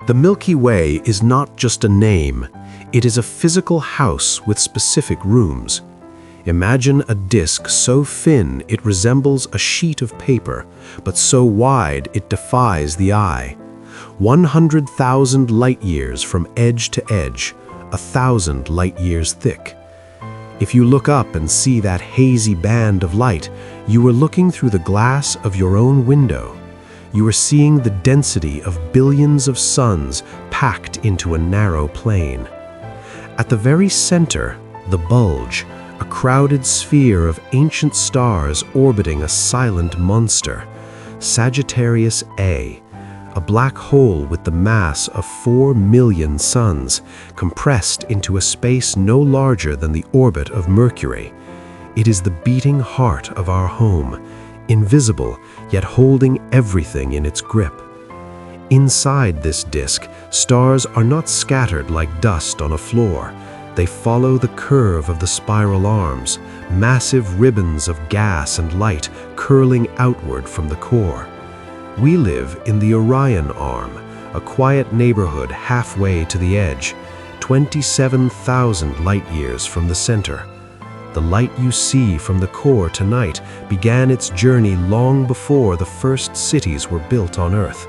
The Milky Way is not just a name, it is a physical house with specific rooms. Imagine a disk so thin it resembles a sheet of paper, but so wide it defies the eye. 100,000 light-years from edge to edge, 1,000 light-years thick. If you look up and see that hazy band of light, you are looking through the glass of your own window. You are seeing the density of billions of suns packed into a narrow plane. At the very center, the bulge, a crowded sphere of ancient stars orbiting a silent monster, Sagittarius A, a black hole with the mass of 4 million suns, compressed into a space no larger than the orbit of Mercury. It is the beating heart of our home, invisible yet holding everything in its grip. Inside this disk, stars are not scattered like dust on a floor. They follow the curve of the spiral arms, massive ribbons of gas and light curling outward from the core. We live in the Orion Arm, a quiet neighborhood halfway to the edge, 27,000 light-years from the center. The light you see from the core tonight began its journey long before the first cities were built on Earth.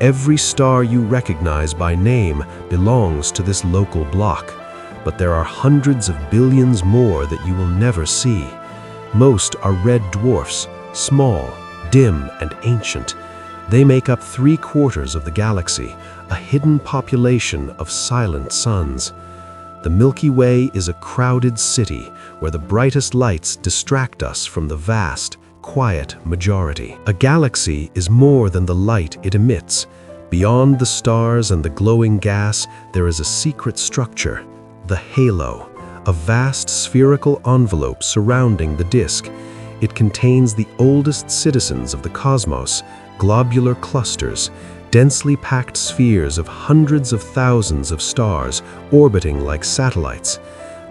Every star you recognize by name belongs to this local block, but there are hundreds of billions more that you will never see. Most are red dwarfs, small, dim, and ancient. They make up 3/4 of the galaxy, a hidden population of silent suns. The Milky Way is a crowded city where the brightest lights distract us from the vast, quiet majority. A galaxy is more than the light it emits. Beyond the stars and the glowing gas, there is a secret structure, the halo, a vast spherical envelope surrounding the disk. It contains the oldest citizens of the cosmos, globular clusters, densely packed spheres of hundreds of thousands of stars orbiting like satellites.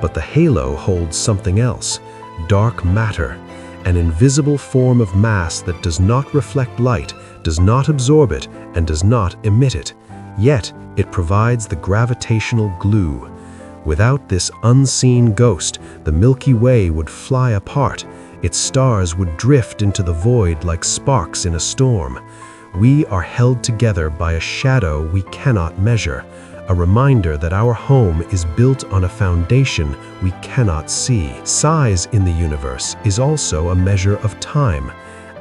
But the halo holds something else, dark matter, an invisible form of mass that does not reflect light, does not absorb it, and does not emit it. Yet, it provides the gravitational glue. Without this unseen ghost, the Milky Way would fly apart. Its stars would drift into the void like sparks in a storm. We are held together by a shadow we cannot measure, a reminder that our home is built on a foundation we cannot see. Size in the universe is also a measure of time.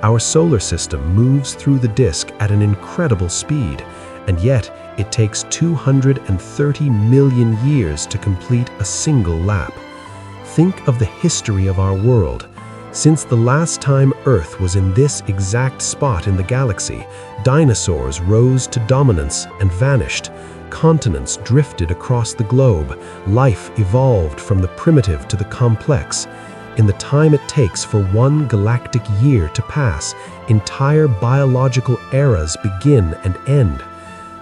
Our solar system moves through the disk at an incredible speed, and yet it takes 230 million years to complete a single lap. Think of the history of our world. Since the last time Earth was in this exact spot in the galaxy, dinosaurs rose to dominance and vanished. Continents drifted across the globe. Life evolved from the primitive to the complex. In the time it takes for one galactic year to pass, entire biological eras begin and end.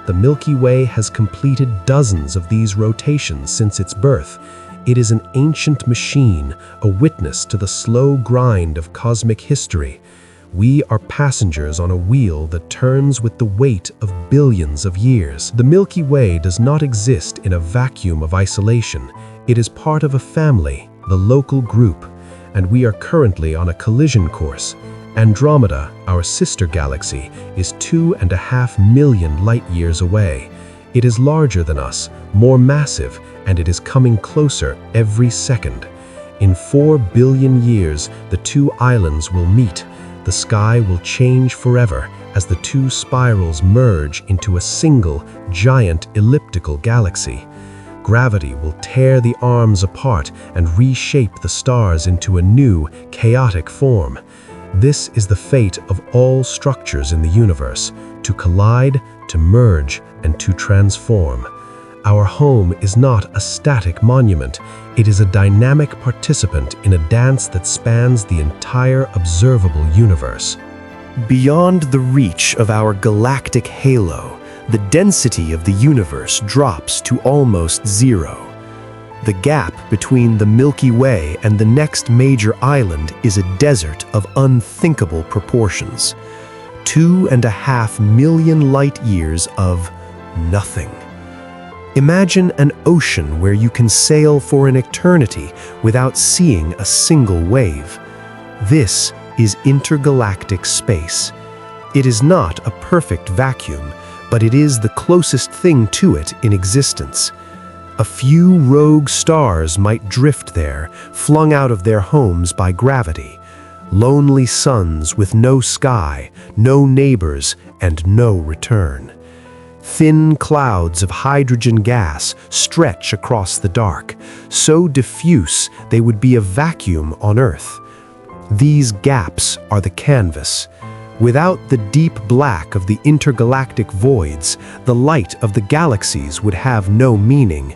The Milky Way has completed dozens of these rotations since its birth. It is an ancient machine, a witness to the slow grind of cosmic history. We are passengers on a wheel that turns with the weight of billions of years. The Milky Way does not exist in a vacuum of isolation. It is part of a family, the local group, and we are currently on a collision course. Andromeda, our sister galaxy, is 2.5 million light-years away. It is larger than us, more massive, and it is coming closer every second. In 4 billion years, the two islands will meet. The sky will change forever as the two spirals merge into a single, giant elliptical galaxy. Gravity will tear the arms apart and reshape the stars into a new, chaotic form. This is the fate of all structures in the universe, to collide, to merge, and to transform. Our home is not a static monument. It is a dynamic participant in a dance that spans the entire observable universe. Beyond the reach of our galactic halo, the density of the universe drops to almost zero. The gap between the Milky Way and the next major island is a desert of unthinkable proportions. 2.5 million light-years of nothing. Imagine an ocean where you can sail for an eternity without seeing a single wave. This is intergalactic space. It is not a perfect vacuum, but it is the closest thing to it in existence. A few rogue stars might drift there, flung out of their homes by gravity. Lonely suns with no sky, no neighbors, and no return. Thin clouds of hydrogen gas stretch across the dark, so diffuse they would be a vacuum on Earth. These gaps are the canvas. Without the deep black of the intergalactic voids, the light of the galaxies would have no meaning.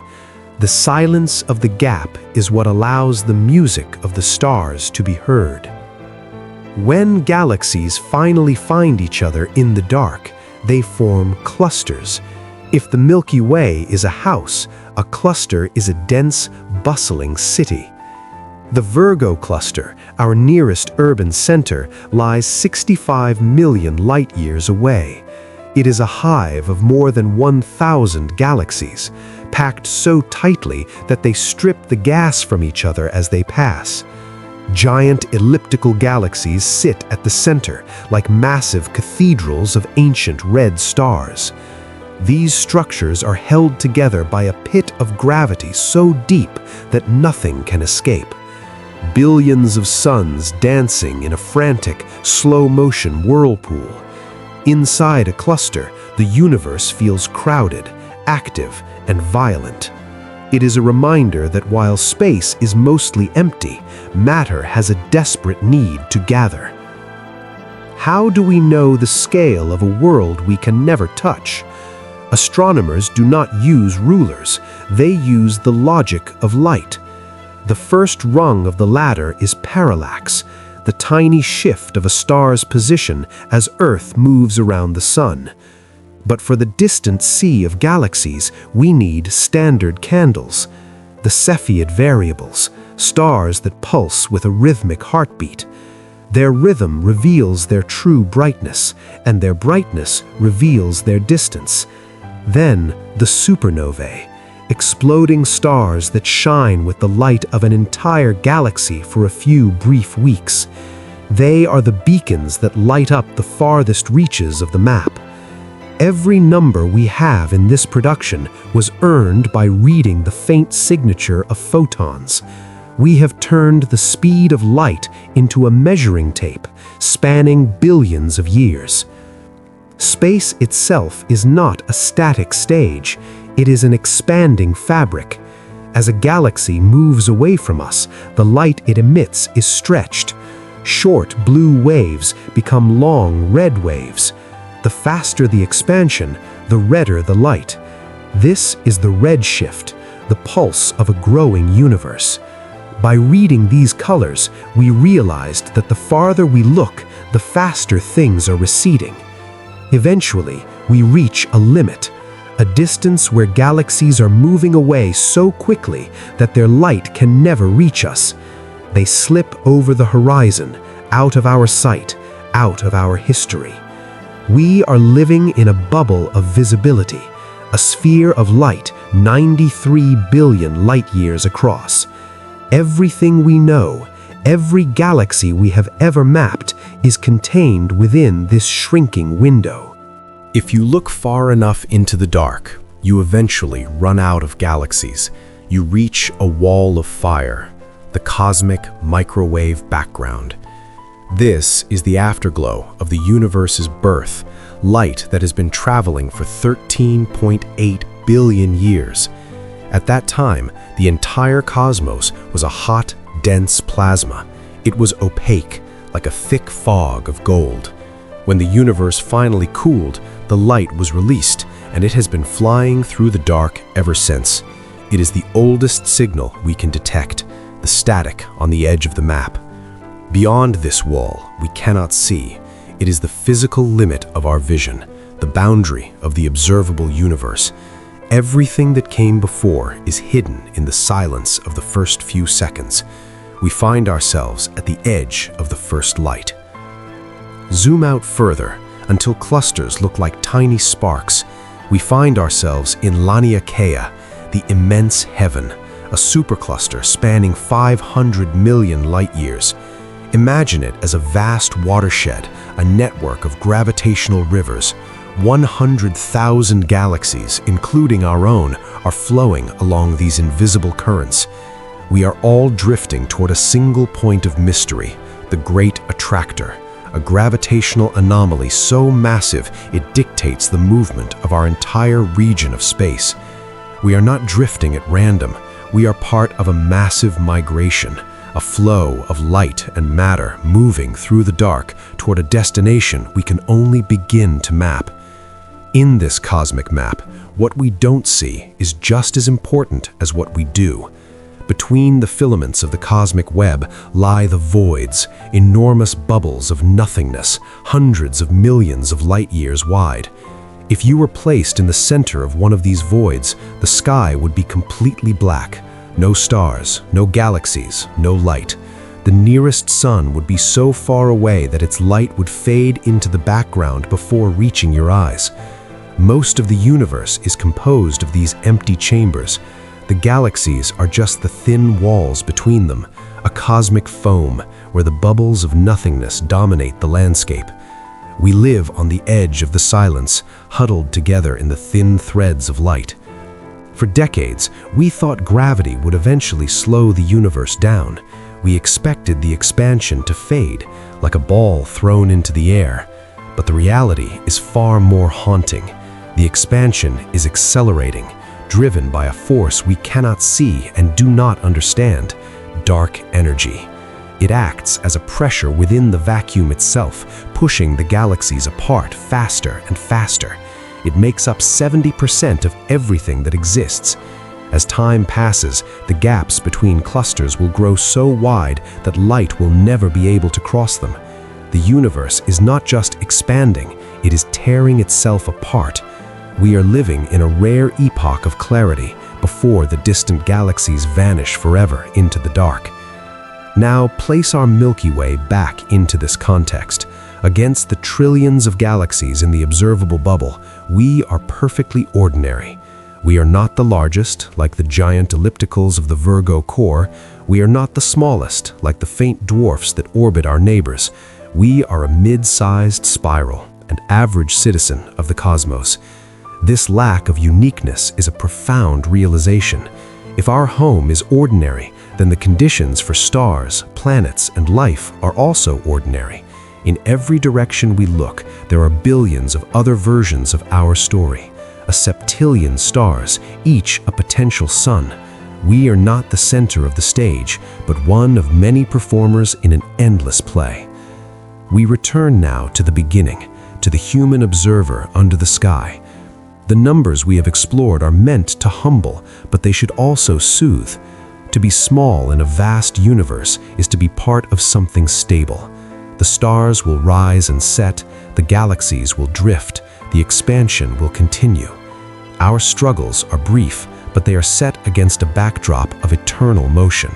The silence of the gap is what allows the music of the stars to be heard. When galaxies finally find each other in the dark, they form clusters. If the Milky Way is a house, a cluster is a dense, bustling city. The Virgo cluster, our nearest urban center, lies 65 million light-years away. It is a hive of more than 1,000 galaxies, packed so tightly that they strip the gas from each other as they pass. Giant elliptical galaxies sit at the center, like massive cathedrals of ancient red stars. These structures are held together by a pit of gravity so deep that nothing can escape. Billions of suns dancing in a frantic, slow-motion whirlpool. Inside a cluster, the universe feels crowded, active, and violent. It is a reminder that while space is mostly empty, matter has a desperate need to gather. How do we know the scale of a world we can never touch? Astronomers do not use rulers, they use the logic of light. The first rung of the ladder is parallax, the tiny shift of a star's position as Earth moves around the Sun. But for the distant sea of galaxies, we need standard candles, the Cepheid variables, stars that pulse with a rhythmic heartbeat. Their rhythm reveals their true brightness, and their brightness reveals their distance. Then, the supernovae, exploding stars that shine with the light of an entire galaxy for a few brief weeks. They are the beacons that light up the farthest reaches of the map. Every number we have in this production was earned by reading the faint signature of photons. We have turned the speed of light into a measuring tape, spanning billions of years. Space itself is not a static stage. It is an expanding fabric. As a galaxy moves away from us, the light it emits is stretched. Short blue waves become long red waves. The faster the expansion, the redder the light. This is the redshift, the pulse of a growing universe. By reading these colors, we realized that the farther we look, the faster things are receding. Eventually, we reach a limit, a distance where galaxies are moving away so quickly that their light can never reach us. They slip over the horizon, out of our sight, out of our history. We are living in a bubble of visibility, a sphere of light 93 billion light-years across. Everything we know, every galaxy we have ever mapped, is contained within this shrinking window. If you look far enough into the dark, you eventually run out of galaxies. You reach a wall of fire, the cosmic microwave background. This is the afterglow of the universe's birth, light that has been traveling for 13.8 billion years. At that time, the entire cosmos was a hot, dense plasma. It was opaque, like a thick fog of gold. When the universe finally cooled, the light was released, and it has been flying through the dark ever since. It is the oldest signal we can detect, the static on the edge of the map. Beyond this wall, we cannot see. It is the physical limit of our vision, the boundary of the observable universe. Everything that came before is hidden in the silence of the first few seconds. We find ourselves at the edge of the first light. Zoom out further until clusters look like tiny sparks. We find ourselves in Laniakea, the immense heaven, a supercluster spanning 500 million light-years. Imagine it as a vast watershed, a network of gravitational rivers. 100,000 galaxies, including our own, are flowing along these invisible currents. We are all drifting toward a single point of mystery, the Great Attractor, a gravitational anomaly so massive it dictates the movement of our entire region of space. We are not drifting at random. We are part of a massive migration, a flow of light and matter moving through the dark toward a destination we can only begin to map. In this cosmic map, what we don't see is just as important as what we do. Between the filaments of the cosmic web lie the voids, enormous bubbles of nothingness, hundreds of millions of light-years wide. If you were placed in the center of one of these voids, the sky would be completely black. No stars, no galaxies, no light. The nearest sun would be so far away that its light would fade into the background before reaching your eyes. Most of the universe is composed of these empty chambers. The galaxies are just the thin walls between them, a cosmic foam where the bubbles of nothingness dominate the landscape. We live on the edge of the silence, huddled together in the thin threads of light. For decades, we thought gravity would eventually slow the universe down. We expected the expansion to fade, like a ball thrown into the air. But the reality is far more haunting. The expansion is accelerating, driven by a force we cannot see and do not understand: dark energy. It acts as a pressure within the vacuum itself, pushing the galaxies apart faster and faster. It makes up 70% of everything that exists. As time passes, the gaps between clusters will grow so wide that light will never be able to cross them. The universe is not just expanding, it is tearing itself apart. We are living in a rare epoch of clarity before the distant galaxies vanish forever into the dark. Now place our Milky Way back into this context. Against the trillions of galaxies in the observable bubble, we are perfectly ordinary. We are not the largest, like the giant ellipticals of the Virgo core. We are not the smallest, like the faint dwarfs that orbit our neighbors. We are a mid-sized spiral, an average citizen of the cosmos. This lack of uniqueness is a profound realization. If our home is ordinary, then the conditions for stars, planets, and life are also ordinary. In every direction we look, there are billions of other versions of our story. A septillion stars, each a potential sun. We are not the center of the stage, but one of many performers in an endless play. We return now to the beginning, to the human observer under the sky. The numbers we have explored are meant to humble, but they should also soothe. To be small in a vast universe is to be part of something stable. The stars will rise and set, the galaxies will drift, the expansion will continue. Our struggles are brief, but they are set against a backdrop of eternal motion.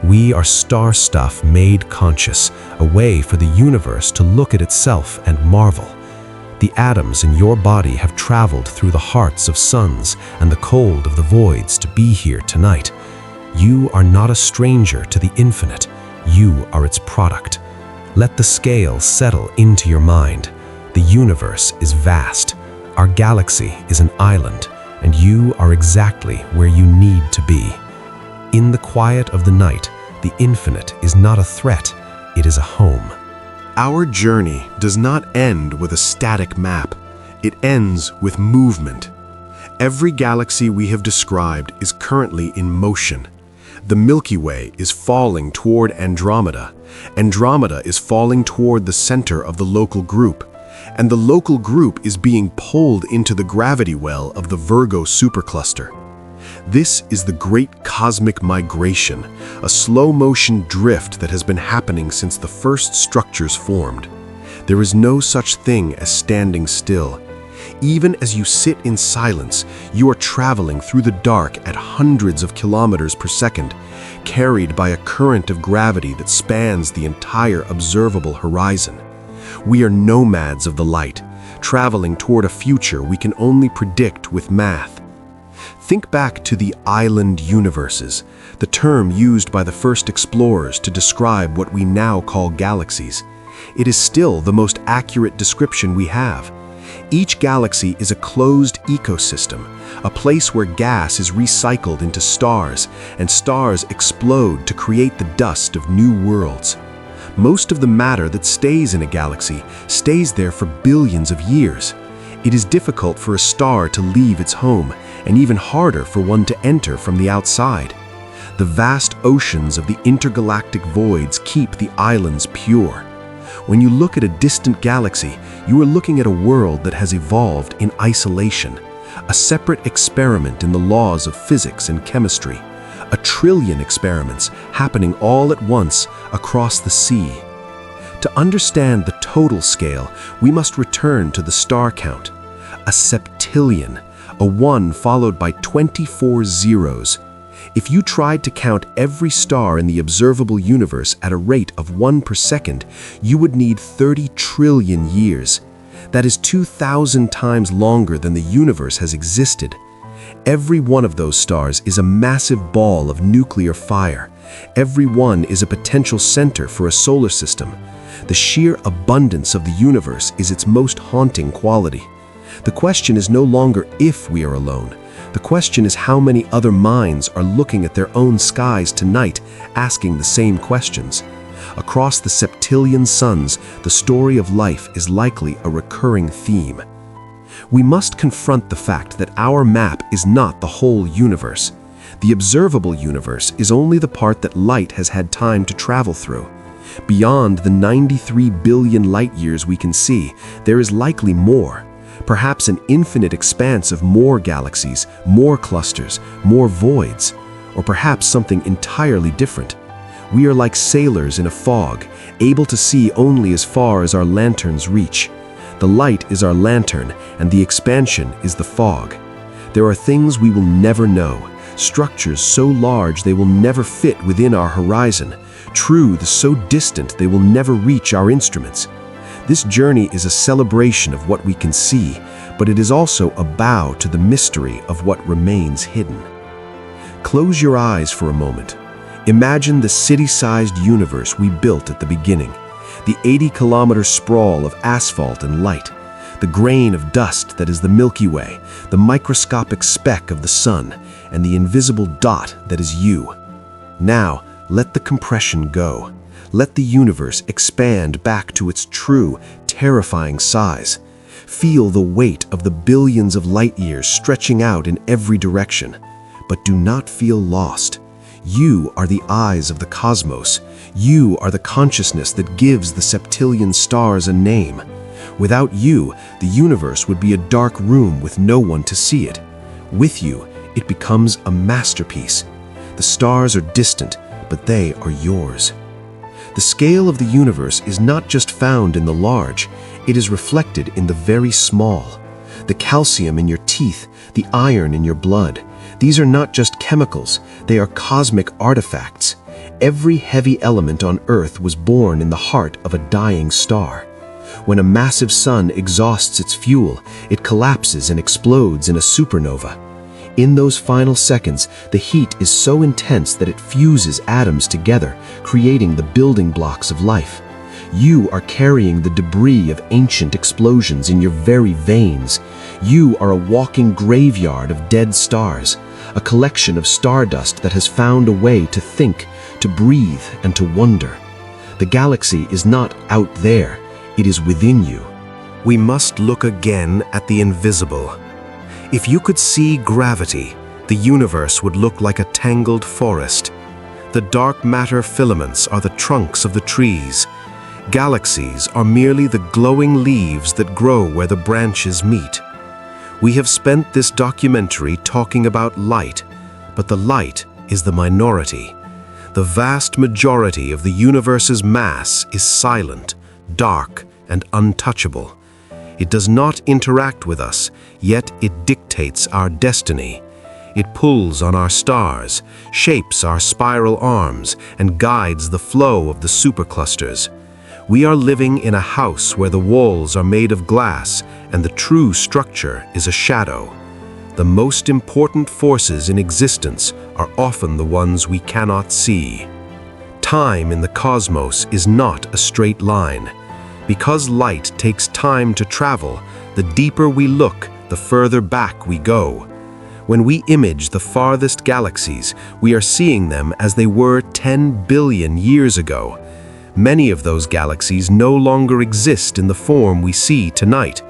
We are star stuff made conscious, a way for the universe to look at itself and marvel. The atoms in your body have traveled through the hearts of suns and the cold of the voids to be here tonight. You are not a stranger to the infinite. You are its product. Let the scale settle into your mind. The universe is vast. Our galaxy is an island, and you are exactly where you need to be. In the quiet of the night, the infinite is not a threat, it is a home. Our journey does not end with a static map. It ends with movement. Every galaxy we have described is currently in motion. The Milky Way is falling toward Andromeda. Andromeda is falling toward the center of the local group. And the local group is being pulled into the gravity well of the Virgo supercluster. This is the great cosmic migration, a slow-motion drift that has been happening since the first structures formed. There is no such thing as standing still. Even as you sit in silence, you are traveling through the dark at hundreds of kilometers per second, carried by a current of gravity that spans the entire observable horizon. We are nomads of the light, traveling toward a future we can only predict with math. Think back to the island universes, the term used by the first explorers to describe what we now call galaxies. It is still the most accurate description we have. Each galaxy is a closed ecosystem, a place where gas is recycled into stars, and stars explode to create the dust of new worlds. Most of the matter that stays in a galaxy stays there for billions of years. It is difficult for a star to leave its home, and even harder for one to enter from the outside. The vast oceans of the intergalactic voids keep the islands pure. When you look at a distant galaxy, you are looking at a world that has evolved in isolation, a separate experiment in the laws of physics and chemistry, a trillion experiments happening all at once across the sea. To understand the total scale, we must return to the star count. A septillion, a 1 followed by 24 zeros. If you tried to count every star in the observable universe at a rate of 1 per second, you would need 30 trillion years. That is 2,000 times longer than the universe has existed. Every one of those stars is a massive ball of nuclear fire. Every one is a potential center for a solar system. The sheer abundance of the universe is its most haunting quality. The question is no longer if we are alone. The question is how many other minds are looking at their own skies tonight, asking the same questions. Across the septillion suns, the story of life is likely a recurring theme. We must confront the fact that our map is not the whole universe. The observable universe is only the part that light has had time to travel through. Beyond the 93 billion light-years we can see, there is likely more. Perhaps an infinite expanse of more galaxies, more clusters, more voids, or perhaps something entirely different. We are like sailors in a fog, able to see only as far as our lanterns reach. The light is our lantern, and the expansion is the fog. There are things we will never know, structures so large they will never fit within our horizon, truths so distant they will never reach our instruments. This journey is a celebration of what we can see, but it is also a bow to the mystery of what remains hidden. Close your eyes for a moment. Imagine the city-sized universe we built at the beginning, the 80-kilometer sprawl of asphalt and light, the grain of dust that is the Milky Way, the microscopic speck of the sun, and the invisible dot that is you. Now, let the compression go. Let the universe expand back to its true, terrifying size. Feel the weight of the billions of light-years stretching out in every direction. But do not feel lost. You are the eyes of the cosmos. You are the consciousness that gives the septillion stars a name. Without you, the universe would be a dark room with no one to see it. With you, it becomes a masterpiece. The stars are distant, but they are yours. The scale of the universe is not just found in the large, it is reflected in the very small. The calcium in your teeth, the iron in your blood. These are not just chemicals, they are cosmic artifacts. Every heavy element on Earth was born in the heart of a dying star. When a massive sun exhausts its fuel, it collapses and explodes in a supernova. In those final seconds, the heat is so intense that it fuses atoms together, creating the building blocks of life. You are carrying the debris of ancient explosions in your very veins. You are a walking graveyard of dead stars, a collection of stardust that has found a way to think, to breathe, and to wonder. The galaxy is not out there, it is within you. We must look again at the invisible. If you could see gravity, the universe would look like a tangled forest. The dark matter filaments are the trunks of the trees. Galaxies are merely the glowing leaves that grow where the branches meet. We have spent this documentary talking about light, but the light is the minority. The vast majority of the universe's mass is silent, dark, and untouchable. It does not interact with us, yet it dictates our destiny. It pulls on our stars, shapes our spiral arms, and guides the flow of the superclusters. We are living in a house where the walls are made of glass and the true structure is a shadow. The most important forces in existence are often the ones we cannot see. Time in the cosmos is not a straight line. Because light takes time to travel, the deeper we look, the further back we go. When we image the farthest galaxies, we are seeing them as they were 10 billion years ago. Many of those galaxies no longer exist in the form we see tonight.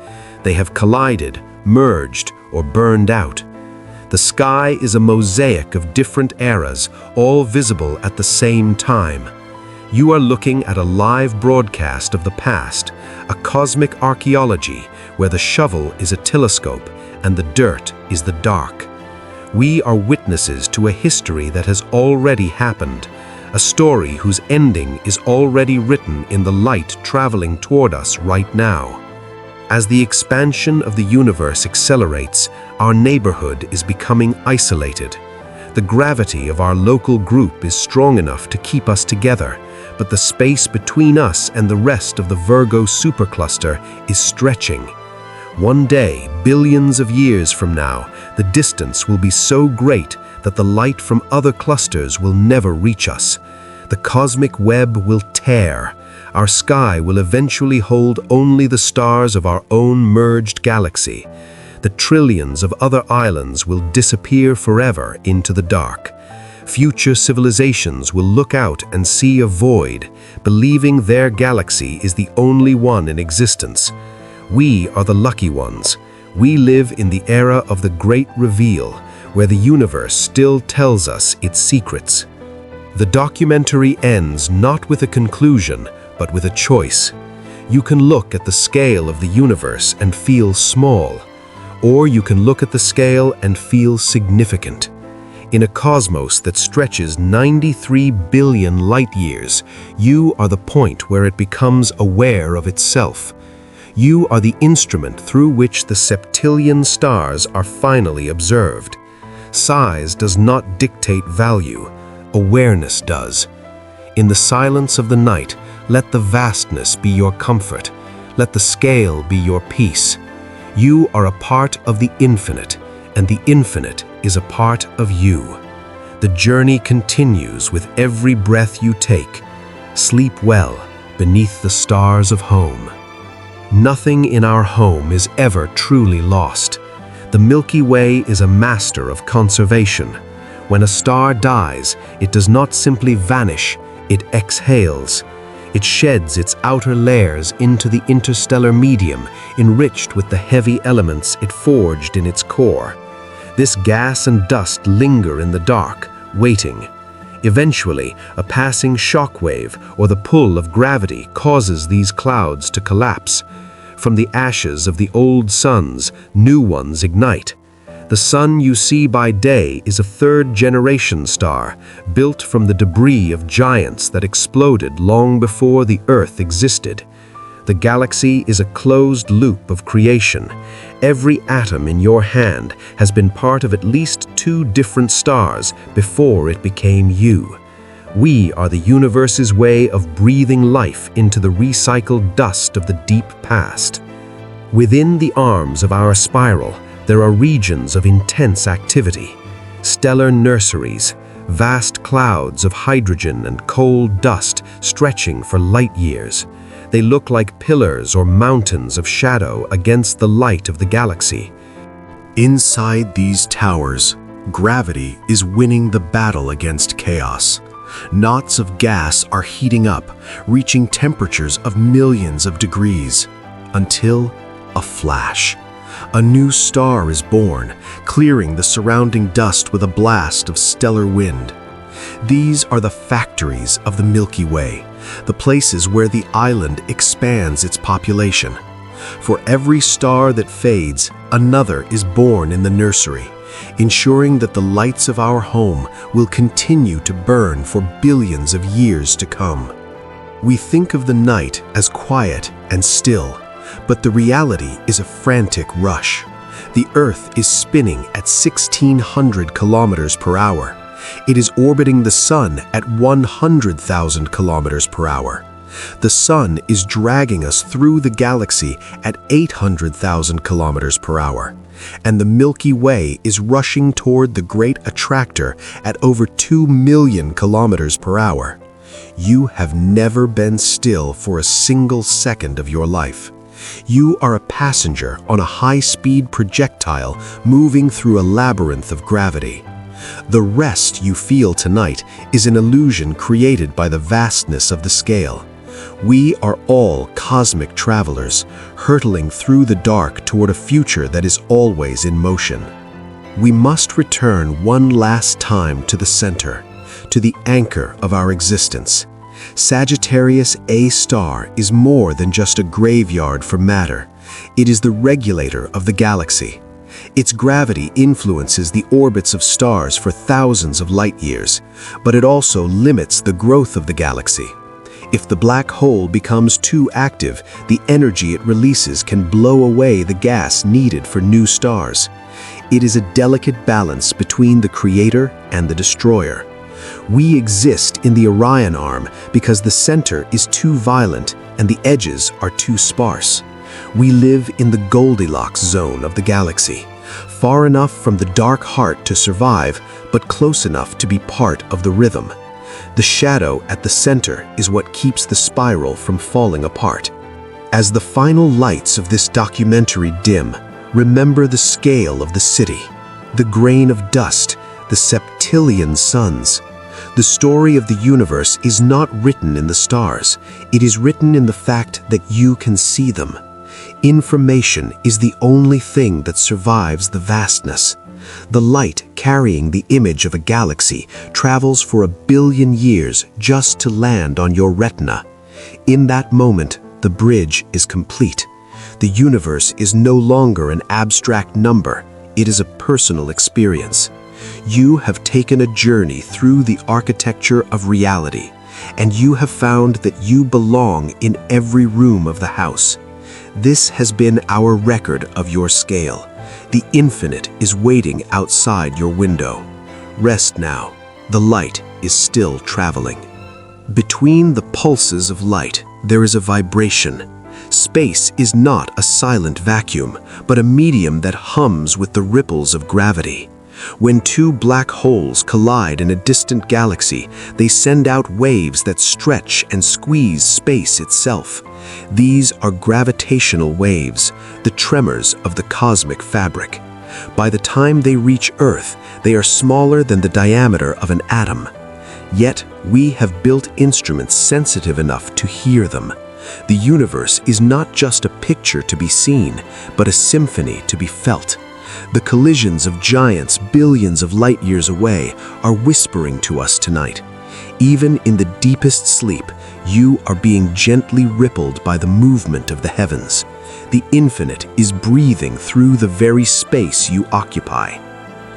They have collided, merged, or burned out. The sky is a mosaic of different eras, all visible at the same time. You are looking at a live broadcast of the past, a cosmic archaeology where the shovel is a telescope and the dirt is the dark. We are witnesses to a history that has already happened, a story whose ending is already written in the light traveling toward us right now. As the expansion of the universe accelerates, our neighborhood is becoming isolated. The gravity of our local group is strong enough to keep us together, but the space between us and the rest of the Virgo supercluster is stretching. One day, billions of years from now, the distance will be so great that the light from other clusters will never reach us. The cosmic web will tear. Our sky will eventually hold only the stars of our own merged galaxy. The trillions of other islands will disappear forever into the dark. Future civilizations will look out and see a void, believing their galaxy is the only one in existence. We are the lucky ones. We live in the era of the Great Reveal, where the universe still tells us its secrets. The documentary ends not with a conclusion, but with a choice. You can look at the scale of the universe and feel small, or you can look at the scale and feel significant. In a cosmos that stretches 93 billion light-years, you are the point where it becomes aware of itself. You are the instrument through which the septillion stars are finally observed. Size does not dictate value, awareness does. In the silence of the night, let the vastness be your comfort. Let the scale be your peace. You are a part of the infinite, and the infinite is a part of you. The journey continues with every breath you take. Sleep well beneath the stars of home. Nothing in our home is ever truly lost. The Milky Way is a master of conservation. When a star dies, it does not simply vanish, it exhales. It sheds its outer layers into the interstellar medium, enriched with the heavy elements it forged in its core. This gas and dust linger in the dark, waiting. Eventually, a passing shockwave or the pull of gravity causes these clouds to collapse. From the ashes of the old suns, new ones ignite. The sun you see by day is a third-generation star, built from the debris of giants that exploded long before the Earth existed. The galaxy is a closed loop of creation. Every atom in your hand has been part of at least 2 different stars before it became you. We are the universe's way of breathing life into the recycled dust of the deep past. Within the arms of our spiral, there are regions of intense activity. Stellar nurseries, vast clouds of hydrogen and cold dust stretching for light years. They look like pillars or mountains of shadow against the light of the galaxy. Inside these towers, gravity is winning the battle against chaos. Knots of gas are heating up, reaching temperatures of millions of degrees, until a flash. A new star is born, clearing the surrounding dust with a blast of stellar wind. These are the factories of the Milky Way, the places where the island expands its population. For every star that fades, another is born in the nursery, ensuring that the lights of our home will continue to burn for billions of years to come. We think of the night as quiet and still, but the reality is a frantic rush. The Earth is spinning at 1,600 kilometers per hour. It is orbiting the Sun at 100,000 kilometers per hour. The sun is dragging us through the galaxy at 800,000 kilometers per hour, and the Milky Way is rushing toward the Great Attractor at over 2 million kilometers per hour. You have never been still for a single second of your life. You are a passenger on a high-speed projectile moving through a labyrinth of gravity. The rest you feel tonight is an illusion created by the vastness of the scale. We are all cosmic travelers, hurtling through the dark toward a future that is always in motion. We must return one last time to the center, to the anchor of our existence. Sagittarius A star is more than just a graveyard for matter. It is the regulator of the galaxy. Its gravity influences the orbits of stars for thousands of light years, but it also limits the growth of the galaxy. If the black hole becomes too active, the energy it releases can blow away the gas needed for new stars. It is a delicate balance between the creator and the destroyer. We exist in the Orion arm because the center is too violent and the edges are too sparse. We live in the Goldilocks zone of the galaxy, far enough from the dark heart to survive, but close enough to be part of the rhythm. The shadow at the center is what keeps the spiral from falling apart. As the final lights of this documentary dim, remember the scale of the city, the grain of dust, the septillion suns. The story of the universe is not written in the stars. It is written in the fact that you can see them. Information is the only thing that survives the vastness. The light carrying the image of a galaxy travels for 1 billion years just to land on your retina. In that moment, the bridge is complete. The universe is no longer an abstract number. It is a personal experience. You have taken a journey through the architecture of reality, and you have found that you belong in every room of the house. This has been our record of your scale. The infinite is waiting outside your window. Rest now. The light is still traveling. Between the pulses of light, there is a vibration. Space is not a silent vacuum, but a medium that hums with the ripples of gravity. When two black holes collide in a distant galaxy, they send out waves that stretch and squeeze space itself. These are gravitational waves, the tremors of the cosmic fabric. By the time they reach Earth, they are smaller than the diameter of an atom. Yet, we have built instruments sensitive enough to hear them. The universe is not just a picture to be seen, but a symphony to be felt. The collisions of giants billions of light years away are whispering to us tonight. Even in the deepest sleep, you are being gently rippled by the movement of the heavens. The infinite is breathing through the very space you occupy.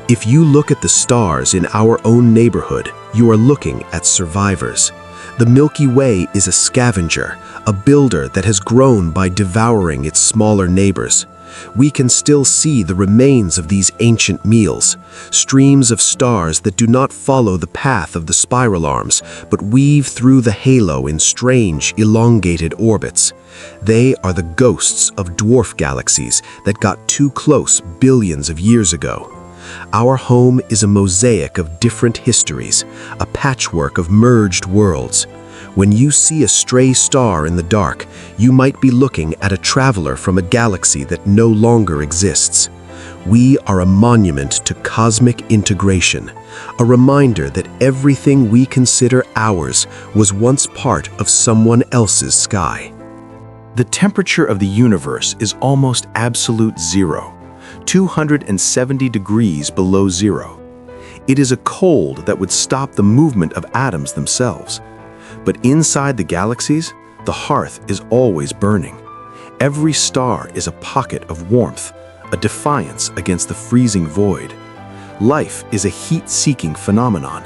If you look at the stars in our own neighborhood, you are looking at survivors. The Milky Way is a scavenger, a builder that has grown by devouring its smaller neighbors. We can still see the remains of these ancient meals, streams of stars that do not follow the path of the spiral arms, but weave through the halo in strange, elongated orbits. They are the ghosts of dwarf galaxies that got too close billions of years ago. Our home is a mosaic of different histories, a patchwork of merged worlds. When you see a stray star in the dark, you might be looking at a traveler from a galaxy that no longer exists. We are a monument to cosmic integration, a reminder that everything we consider ours was once part of someone else's sky. The temperature of the universe is almost absolute zero, 270 degrees below zero. It is a cold that would stop the movement of atoms themselves. But inside the galaxies, the hearth is always burning. Every star is a pocket of warmth, a defiance against the freezing void. Life is a heat-seeking phenomenon.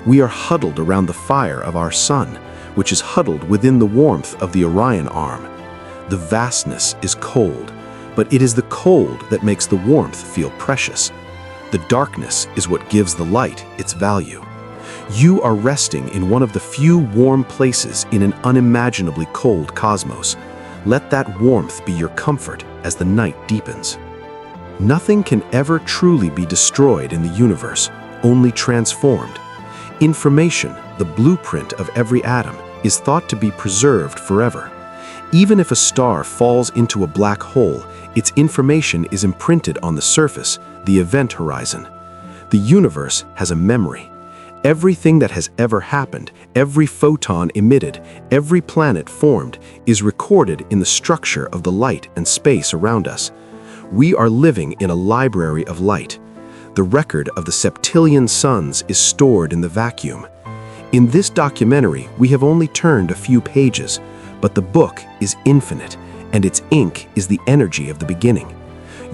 We are huddled around the fire of our sun, which is huddled within the warmth of the Orion arm. The vastness is cold, but it is the cold that makes the warmth feel precious. The darkness is what gives the light its value. You are resting in one of the few warm places in an unimaginably cold cosmos. Let that warmth be your comfort as the night deepens. Nothing can ever truly be destroyed in the universe, only transformed. Information, the blueprint of every atom, is thought to be preserved forever. Even if a star falls into a black hole, its information is imprinted on the surface, the event horizon. The universe has a memory. Everything that has ever happened, every photon emitted, every planet formed, is recorded in the structure of the light and space around us. We are living in a library of light. The record of the septillion suns is stored in the vacuum. In this documentary, we have only turned a few pages, but the book is infinite, and its ink is the energy of the beginning.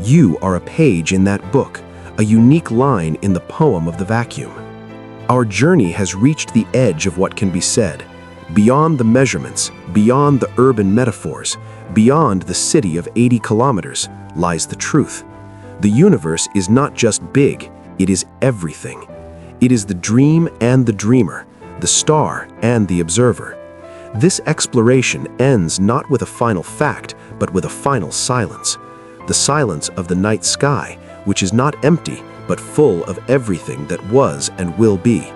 You are a page in that book, a unique line in the poem of the vacuum. Our journey has reached the edge of what can be said. Beyond the measurements, beyond the urban metaphors, beyond the city of 80 kilometers, lies the truth. The universe is not just big, it is everything. It is the dream and the dreamer, the star and the observer. This exploration ends not with a final fact, but with a final silence. The silence of the night sky, which is not empty, but full of everything that was and will be.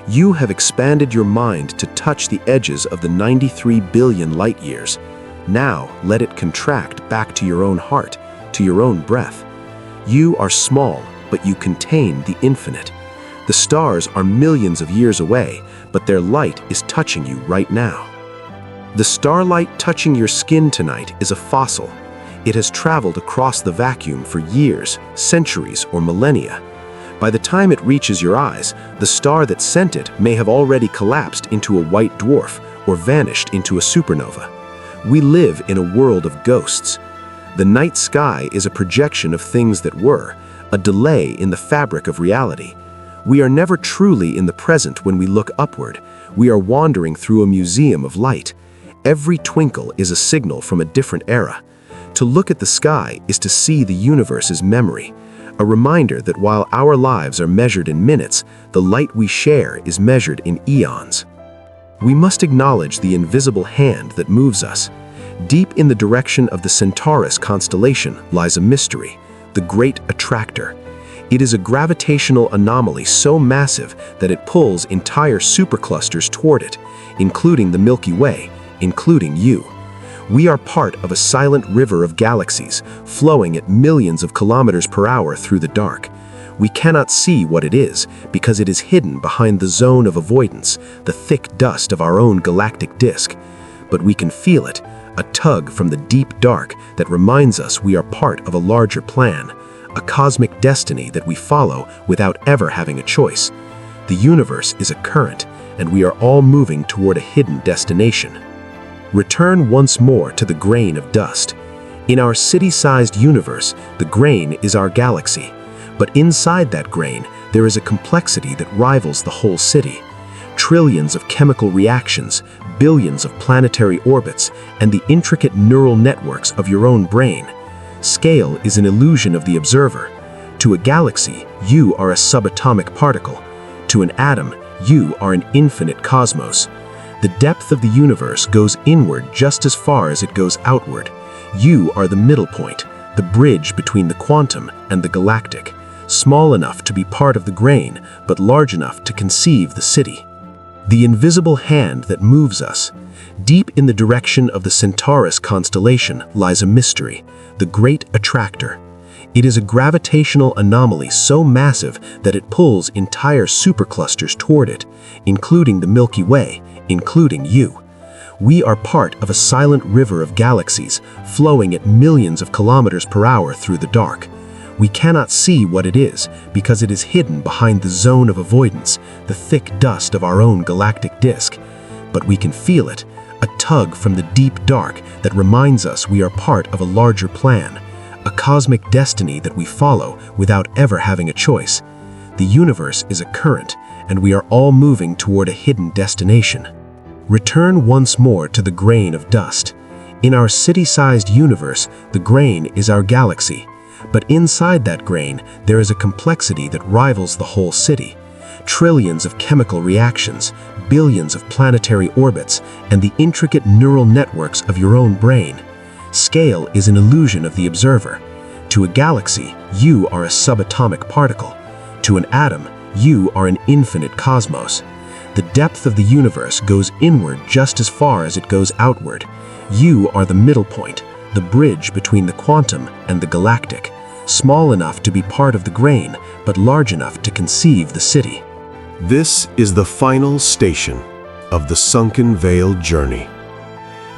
You have expanded your mind to touch the edges of the 93 billion light years. Now let it contract back to your own heart, to your own breath. You are small, but you contain the infinite. The stars are millions of years away, but their light is touching you right now. The starlight touching your skin tonight is a fossil. It has traveled across the vacuum for years, centuries, or millennia. By the time it reaches your eyes, the star that sent it may have already collapsed into a white dwarf or vanished into a supernova. We live in a world of ghosts. The night sky is a projection of things that were, a delay in the fabric of reality. We are never truly in the present when we look upward. We are wandering through a museum of light. Every twinkle is a signal from a different era. To look at the sky is to see the universe's memory, a reminder that while our lives are measured in minutes, the light we share is measured in eons. We must acknowledge the invisible hand that moves us. Deep in the direction of the Centaurus constellation lies a mystery, the Great Attractor. It is a gravitational anomaly so massive that it pulls entire superclusters toward it, including the Milky Way, including you. We are part of a silent river of galaxies, flowing at millions of kilometers per hour through the dark. We cannot see what it is because it is hidden behind the zone of avoidance, the thick dust of our own galactic disk. But we can feel it, a tug from the deep dark that reminds us we are part of a larger plan, a cosmic destiny that we follow without ever having a choice. The universe is a current, and we are all moving toward a hidden destination. Return once more to the grain of dust. In our city-sized universe, the grain is our galaxy. But inside that grain, there is a complexity that rivals the whole city. Trillions of chemical reactions, billions of planetary orbits, and the intricate neural networks of your own brain. Scale is an illusion of the observer. To a galaxy, you are a subatomic particle. To an atom, you are an infinite cosmos. The depth of the universe goes inward just as far as it goes outward. You are the middle point, the bridge between the quantum and the galactic, small enough to be part of the grain, but large enough to conceive the city. The invisible hand that moves us. Deep in the direction of the Centaurus constellation lies a mystery, the Great Attractor. It is a gravitational anomaly so massive that it pulls entire superclusters toward it, including the Milky Way, including you. We are part of a silent river of galaxies, flowing at millions of kilometers per hour through the dark. We cannot see what it is because it is hidden behind the zone of avoidance, the thick dust of our own galactic disk. But we can feel it, a tug from the deep dark that reminds us we are part of a larger plan, a cosmic destiny that we follow without ever having a choice. The universe is a current, and we are all moving toward a hidden destination. Return once more to the grain of dust. In our city-sized universe, the grain is our galaxy. But inside that grain, there is a complexity that rivals the whole city. trillions of chemical reactions, billions of planetary orbits, and the intricate neural networks of your own brain. Scale is an illusion of the observer. To a galaxy, you are a subatomic particle. To an atom, you are an infinite cosmos. The depth of the universe goes inward just as far as it goes outward. You are the middle point, the bridge between the quantum and the galactic, small enough to be part of the grain, but large enough to conceive the city. This is the final station of the SunkenVale journey.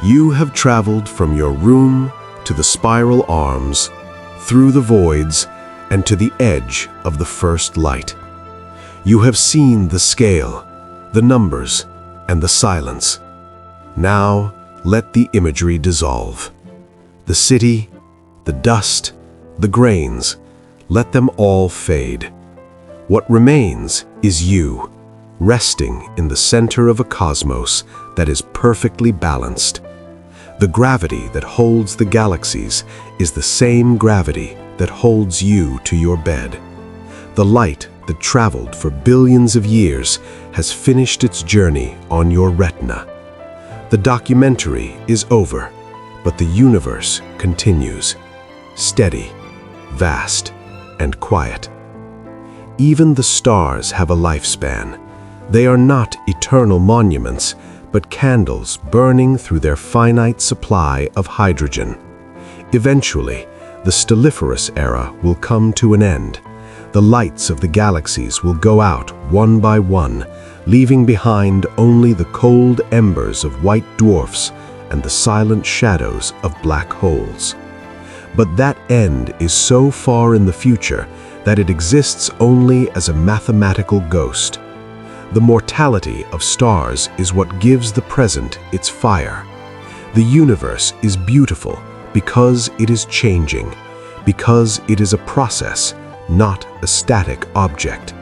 You have traveled from your room to the spiral arms, through the voids, and to the edge of the first light. You have seen the scale, the numbers, and the silence. Now, let the imagery dissolve. The city, the dust, the grains, let them all fade. What remains is you, resting in the center of a cosmos that is perfectly balanced. The gravity that holds the galaxies is the same gravity that holds you to your bed. The light that traveled for billions of years has finished its journey on your retina. The documentary is over, but the universe continues, steady, vast, and quiet. Even the stars have a lifespan. They are not eternal monuments, but candles burning through their finite supply of hydrogen. Eventually, the stelliferous era will come to an end. The lights of the galaxies will go out one by one, leaving behind only the cold embers of white dwarfs and the silent shadows of black holes. But that end is so far in the future that it exists only as a mathematical ghost. The mortality of stars is what gives the present its fire. The universe is beautiful because it is changing, because it is a process, not a static object.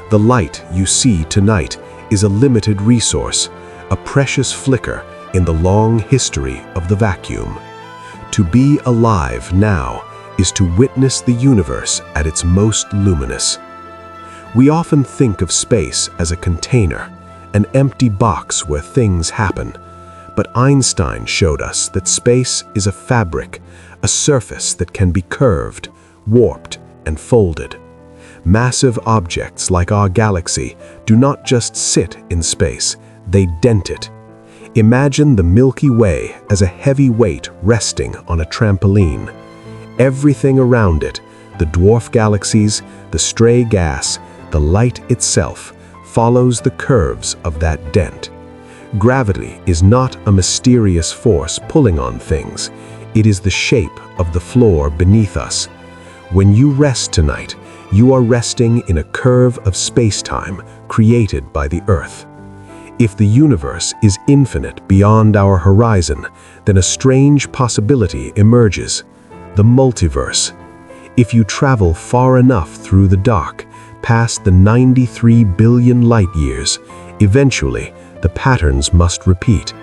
The light you see tonight is a limited resource, a precious flicker in the long history of the vacuum. To be alive now is to witness the universe at its most luminous. We often think of space as a container, an empty box where things happen. But Einstein showed us that space is a fabric, a surface that can be curved, warped, and folded. Massive objects like our galaxy do not just sit in space, they dent it. Imagine the Milky Way as a heavy weight resting on a trampoline. Everything around it, the dwarf galaxies, the stray gas, the light itself, follows the curves of that dent. Gravity is not a mysterious force pulling on things. It is the shape of the floor beneath us. When you rest tonight, you are resting in a curve of space-time created by the Earth. If the universe is infinite beyond our horizon, then a strange possibility emerges: the multiverse. If you travel far enough through the dark, past the 93 billion light-years, eventually the patterns must repeat.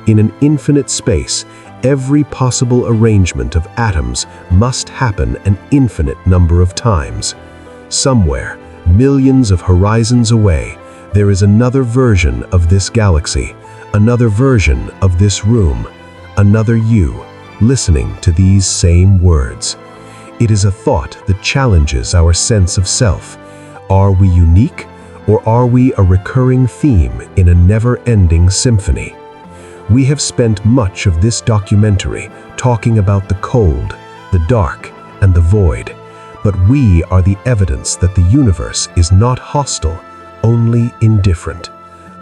In an infinite space, every possible arrangement of atoms must happen an infinite number of times. Somewhere, millions of horizons away, there is another version of this galaxy, another version of this room, another you, listening to these same words. It is a thought that challenges our sense of self. Are we unique, or are we a recurring theme in a never-ending symphony? We have spent much of this documentary talking about the cold, the dark, and the void. But we are the evidence that the universe is not hostile, only indifferent.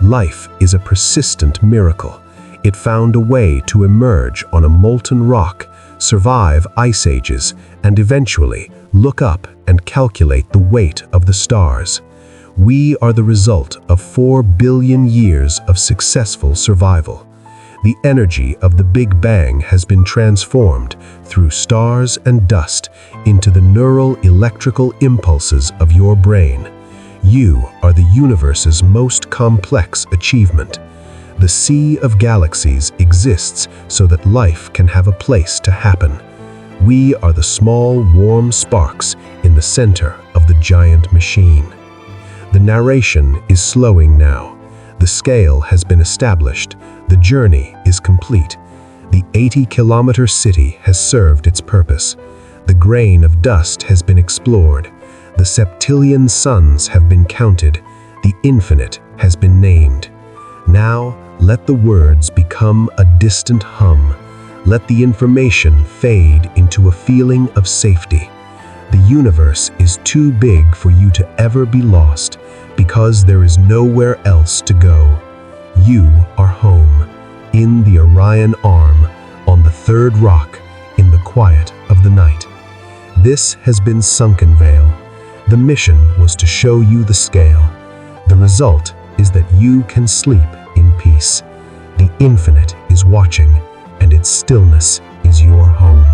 Life is a persistent miracle. It found a way to emerge on a molten rock, survive ice ages, and eventually look up and calculate the weight of the stars. We are the result of 4 billion years of successful survival. The energy of the Big Bang has been transformed through stars and dust into the neural electrical impulses of your brain. You are the universe's most complex achievement. The sea of galaxies exists so that life can have a place to happen. We are the small, warm sparks in the center of the giant machine. The narration is slowing now. The scale has been established. The journey is complete. The 80-kilometer city has served its purpose. The grain of dust has been explored. The septillion suns have been counted. The infinite has been named. Now, let the words become a distant hum. Let the information fade into a feeling of safety. The universe is too big for you to ever be lost, because there is nowhere else to go. You are home, in the Orion Arm, on the third rock, in the quiet of the night. This has been SunkenVale. The mission was to show you the scale. The result is that you can sleep in peace. The infinite is watching, and its stillness is your home.